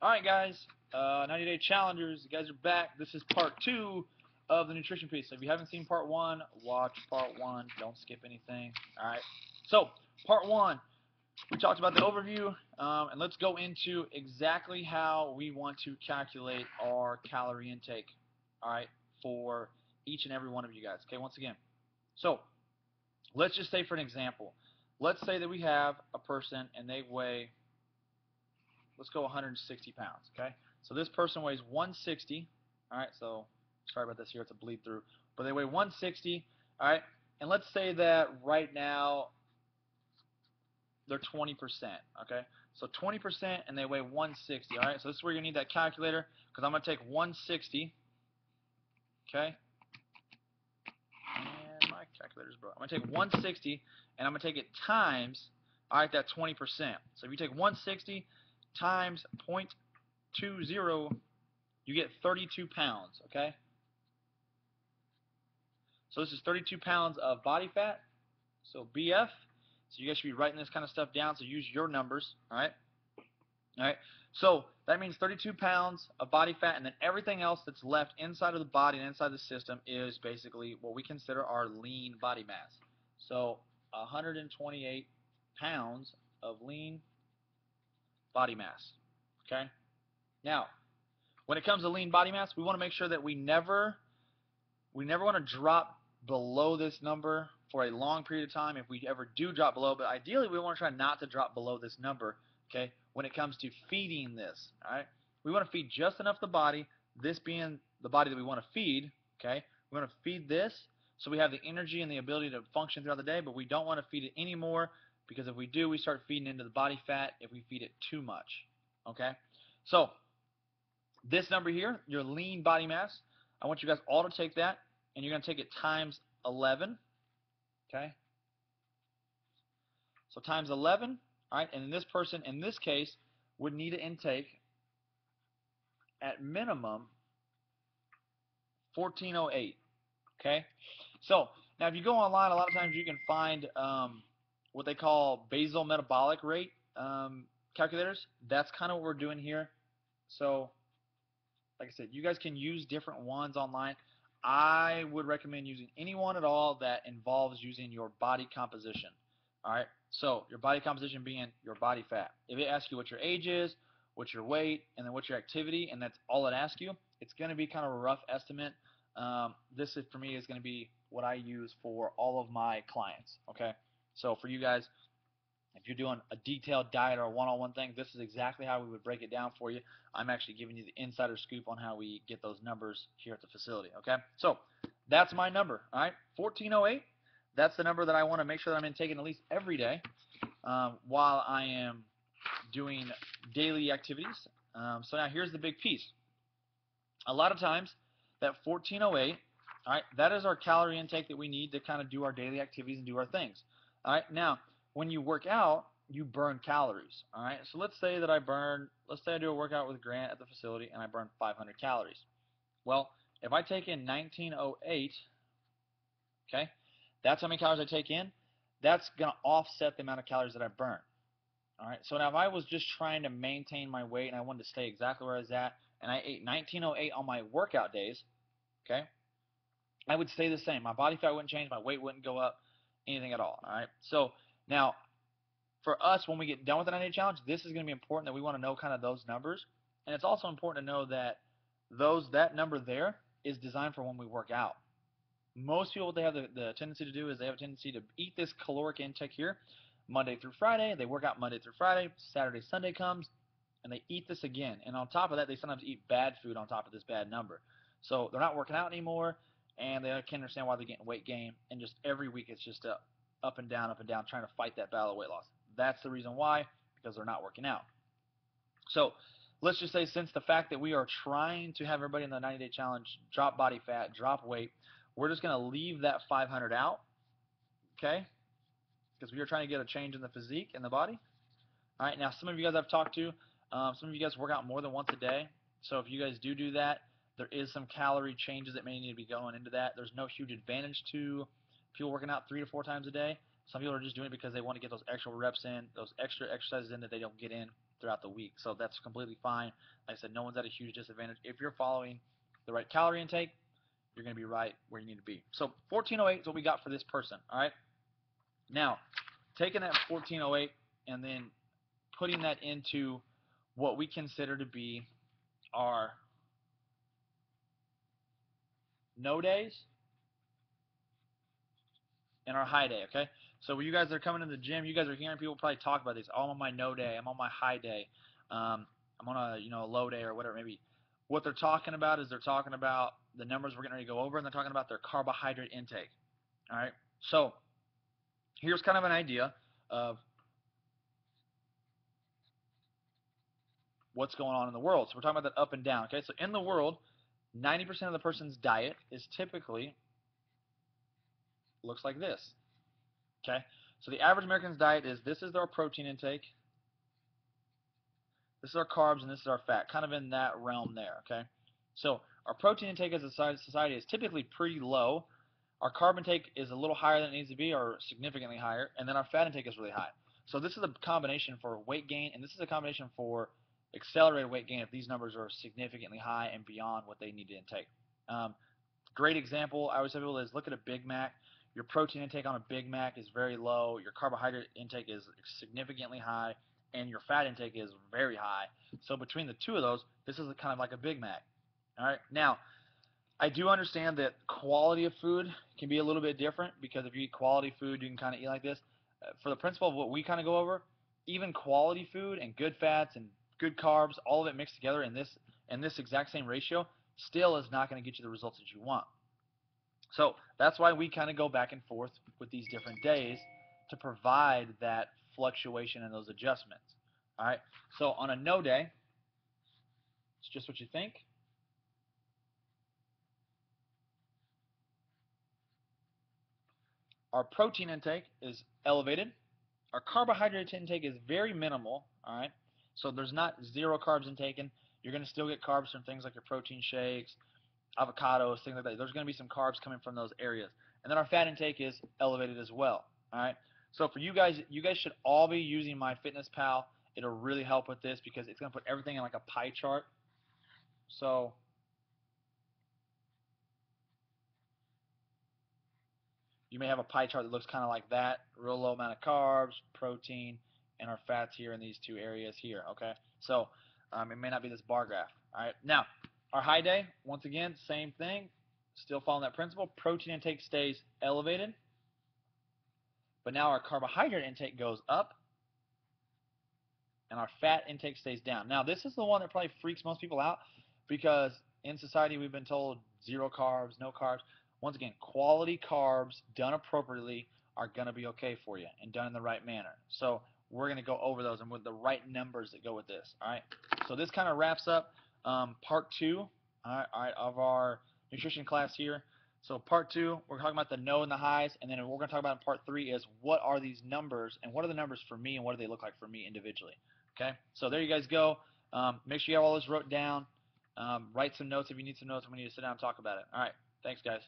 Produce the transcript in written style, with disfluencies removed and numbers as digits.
Alright guys, 90-day challengers, you guys are back. This is part 2 of the nutrition piece. So if you haven't seen part 1, watch part 1. Don't skip anything. Alright, so part 1, we talked about the overview, and let's go into exactly how we want to calculate our calorie intake, alright, for each and every one of you guys. Okay, once again. So, let's just say for an example, let's say that we have a person and they weigh, let's go 160 pounds, okay? So this person weighs 160, all right? So sorry about this here, it's a bleed through. But they weigh 160, all right? And let's say that right now they're 20%, okay? So 20% and they weigh 160, all right? So this is where you need that calculator because I'm going to take 160, okay? And my calculator's broke. I'm going to take 160 and I'm going to take it times, all right, that 20%. So if you take 160 times 0.20, you get 32 pounds, okay? So this is 32 pounds of body fat, so BF. So you guys should be writing this kind of stuff down, so use your numbers, all right? All right, so that means 32 pounds of body fat, and then everything else that's left inside of the body and inside the system is basically what we consider our lean body mass. So 128 pounds of lean body mass, okay? Now, when it comes to lean body mass, we want to make sure that we never want to drop below this number for a long period of time if we ever do drop below, but ideally we want to try not to drop below this number, okay, when it comes to feeding this, all right? We want to feed just enough the body, this being the body that we want to feed, okay? We want to feed this so we have the energy and the ability to function throughout the day, but we don't want to feed it anymore because if we do, we start feeding into the body fat if we feed it too much, okay? So this number here, your lean body mass, I want you guys all to take that, and you're going to take it times 11, okay? So times 11, all right, and this person, in this case, would need to intake at minimum 1408, okay? So now if you go online, a lot of times you can find what they call basal metabolic rate calculators. That's kind of what we're doing here. So like I said, you guys can use different ones online. I would recommend using any one at all that involves using your body composition. All right, so your body composition being your body fat. If it asks you what your age is, what your weight, and then what's your activity, and that's all it asks you, it's going to be kind of a rough estimate. This is, for me, is going to be what I use for all of my clients. Okay, so for you guys, if you're doing a detailed diet or a one-on-one thing, this is exactly how we would break it down for you. I'm actually giving you the insider scoop on how we get those numbers here at the facility, okay? So that's my number, all right? 1408, that's the number that I want to make sure that I'm intaking at least every day while I am doing daily activities. So now here's the big piece. A lot of times, that 1408, all right, that is our calorie intake that we need to kind of do our daily activities and do our things. All right, now, when you work out, you burn calories, all right? So let's say that let's say I do a workout with Grant at the facility and I burn 500 calories. Well, if I take in 1908, okay, that's how many calories I take in. That's going to offset the amount of calories that I burn, all right? So now if I was just trying to maintain my weight and I wanted to stay exactly where I was at and I ate 1908 on my workout days, okay, I would stay the same. My body fat wouldn't change, my weight wouldn't go up, anything at all, all right? So now, for us, when we get done with the 90-day challenge, this is going to be important that we want to know kind of those numbers. And it's also important to know that that number there is designed for when we work out. Most people, what they have the tendency to do is they have a tendency to eat this caloric intake here Monday through Friday. They work out Monday through Friday. Saturday, Sunday comes, and they eat this again. And on top of that, they sometimes eat bad food on top of this bad number. So they're not working out anymore, and they can't understand why they're getting weight gain. And just every week it's just up and down, trying to fight that battle of weight loss. That's the reason why, because they're not working out. So let's just say, since the fact that we are trying to have everybody in the 90-day challenge drop body fat, drop weight, we're just going to leave that 500 out, okay? Because we are trying to get a change in the physique and the body. All right, now some of you guys I've talked to, some of you guys work out more than once a day. So if you guys do that, there is some calorie changes that may need to be going into that. There's no huge advantage to people working out 3 to 4 times a day. Some people are just doing it because they want to get those extra reps in, those extra exercises in that they don't get in throughout the week. So that's completely fine. Like I said, no one's at a huge disadvantage. If you're following the right calorie intake, you're going to be right where you need to be. So 1408 is what we got for this person. All right. Now, taking that 1408 and then putting that into what we consider to be our no days and our high day, okay? So when you guys are coming to the gym, you guys are hearing people probably talk about this. Oh, I'm on my no day. I'm on my high day. I'm on a low day or whatever it may be. What they're talking about is they're talking about the numbers we're getting ready to go over, and they're talking about their carbohydrate intake. All right. So here's kind of an idea of what's going on in the world. So we're talking about that up and down. Okay. So in the world, 90% of the person's diet is typically looks like this. Okay. So the average American's diet is this is their protein intake. This is our carbs, and this is our fat, kind of in that realm there, okay? So our protein intake as a society is typically pretty low. Our carb intake is a little higher than it needs to be, or significantly higher, and then our fat intake is really high. So this is a combination for weight gain, and this is a combination for accelerated weight gain if these numbers are significantly high and beyond what they need to intake. Great example I always tell people is look at a Big Mac. Your protein intake on a Big Mac is very low. Your carbohydrate intake is significantly high, and your fat intake is very high. So between the two of those, this is kind of like a Big Mac. All right. Now, I do understand that quality of food can be a little bit different because if you eat quality food, you can kind of eat like this. For the principle of what we kind of go over, even quality food and good fats and good carbs, all of it mixed together in this exact same ratio, still is not going to get you the results that you want. So that's why we kind of go back and forth with these different days to provide that fluctuation and those adjustments. All right. So on a no day, it's just what you think. Our protein intake is elevated. Our carbohydrate intake is very minimal. All right. So there's not zero carbs intaken. You're going to still get carbs from things like your protein shakes, avocados, things like that. There's going to be some carbs coming from those areas. And then our fat intake is elevated as well. All right. So for you guys should all be using MyFitnessPal. It'll really help with this because it's going to put everything in like a pie chart. So you may have a pie chart that looks kind of like that. Real low amount of carbs, protein, and our fats here in these two areas here. Okay. So it may not be this bar graph. All right. Now, our high day, once again, same thing. Still following that principle. Protein intake stays elevated. But now our carbohydrate intake goes up, and our fat intake stays down. Now, this is the one that probably freaks most people out because in society we've been told zero carbs, no carbs. Once again, quality carbs done appropriately are going to be okay for you and done in the right manner. So we're going to go over those and with the right numbers that go with this. All right. So this kind of wraps up part 2 all right, of our nutrition class here. So part 2, we're talking about the no and the highs, and then what we're going to talk about in part 3 is what are these numbers, and what are the numbers for me, and what do they look like for me individually. Okay, so there you guys go. Make sure you have all this wrote down. Write some notes if you need some notes when we need to sit down and talk about it. All right, thanks guys.